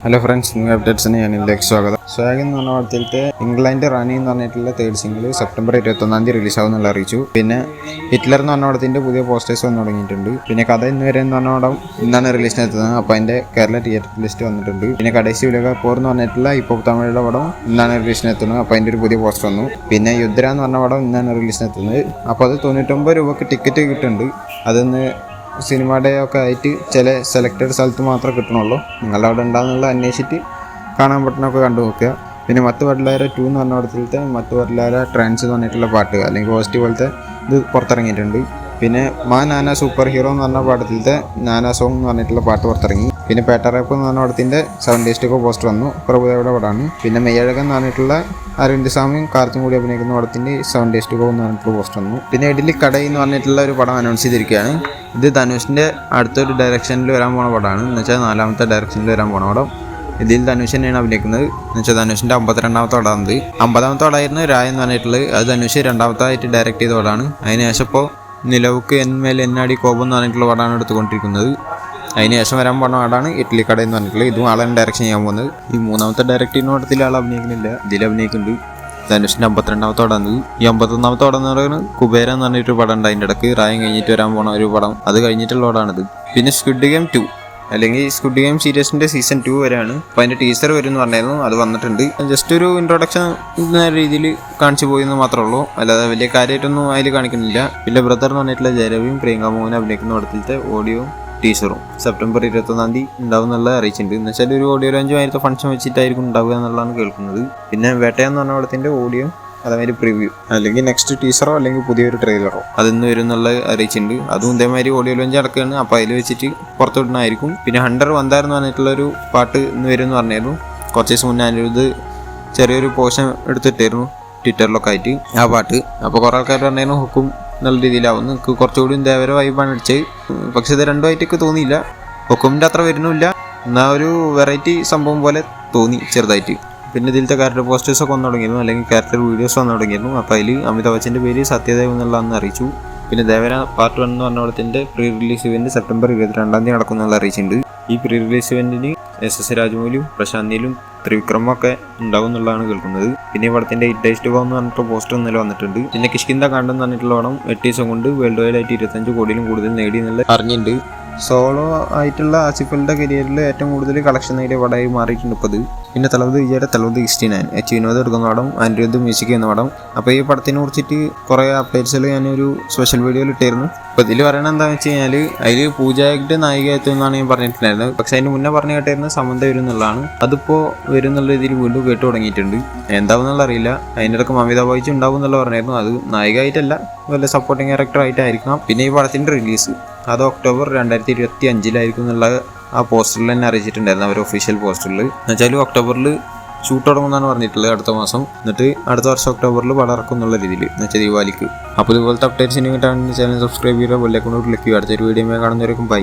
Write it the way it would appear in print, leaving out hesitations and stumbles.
Hello friends, new അപ്ഡേറ്റ്സിന് ഞാനിതിലേക്ക് സ്വാഗതം. സ്വാഗതം എന്ന് പറഞ്ഞ പടത്തിലത്തെ ഇംഗ്ലണ്ട് റാണി എന്ന് പറഞ്ഞിട്ടുള്ള തേർഡ് സിംഗിൾ സെപ്റ്റംബർ 21 റിലീസാവുന്നുള്ള അറിയിച്ചു. പിന്നെ ഹിറ്റ്ലർ എന്ന് പറഞ്ഞ പടത്തിൻ്റെ പുതിയ പോസ്റ്റേഴ്സ് വന്നു തുടങ്ങിയിട്ടുണ്ട്. പിന്നെ കഥ ഇന്ന് വരെ എന്ന് പറഞ്ഞ പടം ഇന്നാണ് റിലീസിനെത്തുന്നത്. അപ്പോൾ അതിൻ്റെ കേരള തിയേറ്റർ ലിസ്റ്റ് വന്നിട്ടുണ്ട്. പിന്നെ കടേശി ഉലക പോർ എന്ന് പറഞ്ഞിട്ടുള്ള ഇപ്പോൾ തമിഴിലെ പടം ഇന്നാണ് റിലീസിനെത്തുന്നത്. അപ്പോൾ അതിൻ്റെ ഒരു പുതിയ പോസ്റ്റർ വന്നു. പിന്നെ യുദ്ധര എന്ന് പറഞ്ഞ പടം ഇന്നാണ് റിലീസിനെത്തുന്നത്. അപ്പോൾ അത് 99 രൂപയ്ക്ക് ടിക്കറ്റ് കിട്ടുന്നുണ്ട്. അതൊന്ന് സിനിമ ഡേ ഒക്കെ ആയിട്ട് ചില സെലക്റ്റഡ് സ്ഥലത്ത് മാത്രമേ കിട്ടണുള്ളൂ. നിങ്ങളുടെ അവിടെ ഉണ്ടാകുന്നുള്ള അന്വേഷിച്ചിട്ട് കാണാൻ പറ്റുന്നൊക്കെ കണ്ടു നോക്കുക. പിന്നെ മത്ത് വടലാര 2 എന്ന് പറഞ്ഞ പടത്തിലത്തെ മത്ത് വടലാര ട്രാൻസ് എന്ന് പറഞ്ഞിട്ടുള്ള പാട്ട് അല്ലെങ്കിൽ പോസിറ്റീവ് പോലത്തെ ഇത് പുറത്തിറങ്ങിയിട്ടുണ്ട്. പിന്നെ നാന സൂപ്പർ ഹീറോ എന്ന് പറഞ്ഞ പടത്തിലത്തെ നാന സോങ് എന്ന് പറഞ്ഞിട്ടുള്ള പാട്ട് പുറത്തിറങ്ങി. പിന്നെ പേട്ടറാപ്പ് എന്ന് പറഞ്ഞ പടത്തിൻ്റെ 7 Days to Go പോസ്റ്റർ വന്നു. പ്രഭുദേവയുടെ പടമാണ്. പിന്നെ മെയ്യഴകൻ എന്ന് പറഞ്ഞിട്ടുള്ള അരവിന്ദ് സ്വാമിയും കാർത്തും കൂടി അഭിനയിക്കുന്ന പടത്തിൻ്റെ 7 Days to Go എന്ന് പറഞ്ഞിട്ടുള്ള പോസ്റ്റർ വന്നു. പിന്നെ ഇഡലി കടൈ എന്ന് പറഞ്ഞിട്ടുള്ള ഒരു പടം അനൗൺസ് ചെയ്തിരിക്കുകയാണ്. ഇത് ധനുഷിൻ്റെ അടുത്തൊരു ഡയറക്ഷനിൽ വരാൻ പോണ പടമാണ്. എന്ന് വെച്ചാൽ 4ാമത്തെ ഡയറക്ഷനിൽ വരാൻ പോണ പടം. ഇതിൽ ധനുഷ് തന്നെയാണ് അഭിനയിക്കുന്നത്. എന്ന് വെച്ചാൽ ധനുഷിൻ്റെ 52ാമത്തെ പടമാണിത്. 50ാമത്തെ പടമായിരുന്നു രായ എന്ന് പറഞ്ഞിട്ടുള്ളത്. അത് ധനുഷ് 2ാമത്തായിട്ട് ഡയറക്റ്റ് ചെയ്ത പടമാണ്. അതിനുശേഷം ഇപ്പോൾ നിലവുക്ക് എന്മേൽ എന്നാടി കോപം എന്ന് പറഞ്ഞിട്ടുള്ള പടമാണ് എടുത്തുകൊണ്ടിരിക്കുന്നത്. അതിനുശേഷം വരാൻ പോകുന്ന പടമാണ് ഇഡ്ഡലി കട എന്ന് പറഞ്ഞിട്ടുള്ളത്. ഇതും ആളാണ് ഡയറക്ഷൻ ചെയ്യാൻ പോകുന്നത്. ഈ 3ാമത്തെ ഡയറക്ടറിൻ്റെ പടത്തിൽ ആൾ അഭിനയിക്കുന്നില്ല, ഇതിൽ അഭിനയിക്കുന്നുണ്ട്. ധനുഷിൻ്റെ 52ാമത്തെ പടമാണ്. ഈ 51ാമത്തെ പടം എന്ന് പറയുന്നത് കുബേര എന്ന് പറഞ്ഞിട്ടൊരു പടം ഉണ്ട്. അതിൻ്റെ ഇടയ്ക്ക് റായം കഴിഞ്ഞിട്ട് വരാൻ പോണ ഒരു പടം, അത് കഴിഞ്ഞിട്ടുള്ള പടമാണിത്. പിന്നെ സ്ക്വിഡ് ഗെയിം 2 അല്ലെങ്കിൽ സ്ക്വിഡ് ഗെയിം സീരീസിൻ്റെ സീസൺ 2 വരെയാണ്. അപ്പോൾ അതിൻ്റെ ടീസർ വരും എന്ന് പറഞ്ഞായിരുന്നു, അത് വന്നിട്ടുണ്ട്. ജസ്റ്റ് ഒരു ഇൻട്രൊഡക്ഷൻ എന്ന രീതിയിൽ കാണിച്ചു പോയെന്ന് മാത്രമേ ഉള്ളൂ, അല്ലാതെ വലിയ കാര്യമായിട്ടൊന്നും അതിൽ കാണിക്കുന്നില്ല. പിന്നെ ബ്രദർ എന്ന് പറഞ്ഞിട്ടുള്ള ജയരവിയും പ്രിയങ്ക മോഹനും അഭിനയിക്കുന്ന പടത്തിലത്തെ ഓഡിയോ ടീസറും സെപ്റ്റംബർ 21 ഉണ്ടാവും എന്നുള്ളത് അറിയിച്ചിട്ടുണ്ട്. എന്ന് വെച്ചാൽ ഒരു ഓഡിയോ ലോഞ്ച് ആയിരത്തെ ഫംഗ്ഷൻ വെച്ചിട്ടായിരിക്കും ഉണ്ടാവുക എന്നുള്ളതാണ് കേൾക്കുന്നത്. പിന്നെ വേട്ടയെന്ന് പറഞ്ഞ പടത്തിൻ്റെ ഓഡിയോ അതേമാതിരി പ്രിവ്യൂ അല്ലെങ്കിൽ നെക്സ്റ്റ് ടീസറോ അല്ലെങ്കിൽ പുതിയൊരു ട്രെയിലറോ അതിന്ന് വരും എന്നുള്ളത് അറിയിച്ചിട്ടുണ്ട്. അതും ഇതേമാതിരി ഓഡിയോ ലോഞ്ച് നടക്കുകയാണ്. അപ്പോൾ അതിൽ വെച്ചിട്ട് പുറത്തുവിടുന്നതായിരിക്കും. പിന്നെ ഹണ്ടർ വந்தாരെന്ന് പറഞ്ഞിട്ടുള്ളൊരു പാട്ട് ഇന്ന് വരും എന്ന് പറഞ്ഞായിരുന്നു. കുറച്ച് ദിവസം മുന്നേ അതിൻ്റെ ചെറിയൊരു പോർഷൻ എടുത്തിട്ടായിരുന്നു ട്വിറ്ററിലൊക്കെ ആയിട്ട് ആ പാട്ട്. അപ്പോൾ കുറേ ആൾക്കാർ പറഞ്ഞായിരുന്നു ഹുക്കും നല്ല രീതിയിലാവുന്നു. എനിക്ക് കുറച്ചുകൂടി ദേവര വൈബാണ് അടിച്ചത്. പക്ഷെ ഇത് രണ്ടുമായിട്ടൊക്കെ തോന്നിയില്ല. ഹുക്കുമിൻ്റെ അത്ര വരുന്നില്ല, എന്നാൽ ഒരു വെറൈറ്റി സംഭവം പോലെ തോന്നി ചെറുതായിട്ട്. പിന്നെ ഇതിലത്തെ ക്യാരക്ടർ പോസ്റ്റേഴ്സൊക്കെ വന്നു തുടങ്ങിയിരുന്നു, അല്ലെങ്കിൽ ക്യാരക്ടർ വീഡിയോസ് വന്നു തുടങ്ങിയിരുന്നു. അപ്പോൾ അതിൽ അമിതാഭ് ബച്ചൻ്റെ പേര് സത്യദേവ് എന്നുള്ളതെന്ന് അറിയിച്ചു. പിന്നെ ദേവര പാർട്ട് 1 എന്ന് പറഞ്ഞ പടത്തിൻ്റെ പ്രീ റിലീസ് ഇവൻറ്റ് സെപ്റ്റംബർ 22 നടക്കുന്നുള്ള അറിയിച്ചിട്ടുണ്ട്. ഈ പ്രീ റിലീസ് ഇവൻറ്റിന് SS രാജമൗലിയും പ്രശാന്ത് നീലും ത്രിവിക്രമൊക്കെ ഉണ്ടാവും എന്നുള്ളതാണ് കേൾക്കുന്നത്. പിന്നെ ഈ പടത്തിൻ്റെ 8 Days to Go എന്ന് പറഞ്ഞിട്ട് പോസ്റ്റർ ഇന്നലെ വന്നിട്ടുണ്ട്. പിന്നെ കിഷ്കിന്ദ കാണ്ഡം എന്ന് പറഞ്ഞിട്ടുള്ള പടം 8 ദിവസം കൊണ്ട് വേൾഡ് വൈഡ് ആയിട്ട് 25 കോടിയിലും കൂടുതൽ നേടി എന്നുള്ള അറിഞ്ഞിട്ടുണ്ട്. സോളോ ആയിട്ടുള്ള ആസിഫലിൻ്റെ കരിയറിൽ ഏറ്റവും കൂടുതൽ കളക്ഷൻ നേടിയ പടമായി മാറിയിട്ടുണ്ട് ഇപ്പോൾ ഇത്. പിന്നെ തലവത് വിജയുടെ തലവത് 69 H വിനോദ് എടുക്കുന്ന പടം, അനിരുദ്ധ് മ്യൂസിക് എന്ന പടം. അപ്പോൾ ഈ പടത്തിനെ കുറിച്ചിട്ട് കുറേ അപ്ഡേറ്റ്സിൽ ഞാനൊരു സ്പെഷ്യൽ വീഡിയോയിൽ ഇട്ടായിരുന്നു. അപ്പോൾ ഇതിൽ പറയണത് എന്താണെന്ന് വെച്ച് കഴിഞ്ഞാൽ അതിൽ പൂജയുടെ നായികയായിട്ടും എന്നാണ് ഞാൻ പറഞ്ഞിട്ടുണ്ടായിരുന്നത്. പക്ഷേ അതിന് മുന്നേ പറഞ്ഞു കേട്ടായിരുന്നു സമന്ത വരും എന്നുള്ളതാണ്. അതിപ്പോൾ വരും എന്നുള്ള രീതിയിൽ വീണ്ടും കേട്ട് തുടങ്ങിയിട്ടുണ്ട്. എന്താവുന്നുള്ള അറിയില്ല. അതിൻ്റെ ഇടയ്ക്ക് മമിത ബൈജു ഉണ്ടാവും എന്നുള്ള പറഞ്ഞായിരുന്നു. അത് നായികയായിട്ടല്ല, വല്ല സപ്പോർട്ടിങ് ക്യാരക്ടർ ആയിട്ടായിരിക്കാം. പിന്നെ ഈ പടത്തിൻ്റെ റിലീസ് അത് ഒക്ടോബർ 2025 എന്നുള്ള ആ പോസ്റ്ററിൽ തന്നെ അറിയിച്ചിട്ടുണ്ടായിരുന്നു, അവർ ഒഫീഷ്യൽ പോസ്റ്ററിൽ. എന്നുവെച്ചാൽ ഒക്ടോബറിൽ ഷൂട്ട് തുടങ്ങുമെന്നാണ് പറഞ്ഞിട്ടുള്ളത്, അടുത്ത മാസം. എന്നിട്ട് അടുത്ത വർഷം ഒക്ടോബറിൽ പടം ഇറക്കും എന്നുള്ള രീതിയിൽ, എന്നുവെച്ചാൽ ദീപാവലിക്ക്. അപ്പോൾ ഇതുപോലത്തെ അപ്ഡേറ്റ്സിന് വേണ്ടിയിട്ടാണ് ചാനൽ സബ്സ്ക്രൈബ് ചെയ്യുക, ബെല്ലൈക്കൺ ക്ലിക്ക് ചെയ്യുക. അടുത്തൊരു വീഡിയോ കാണുന്നവരേക്കും ബൈ.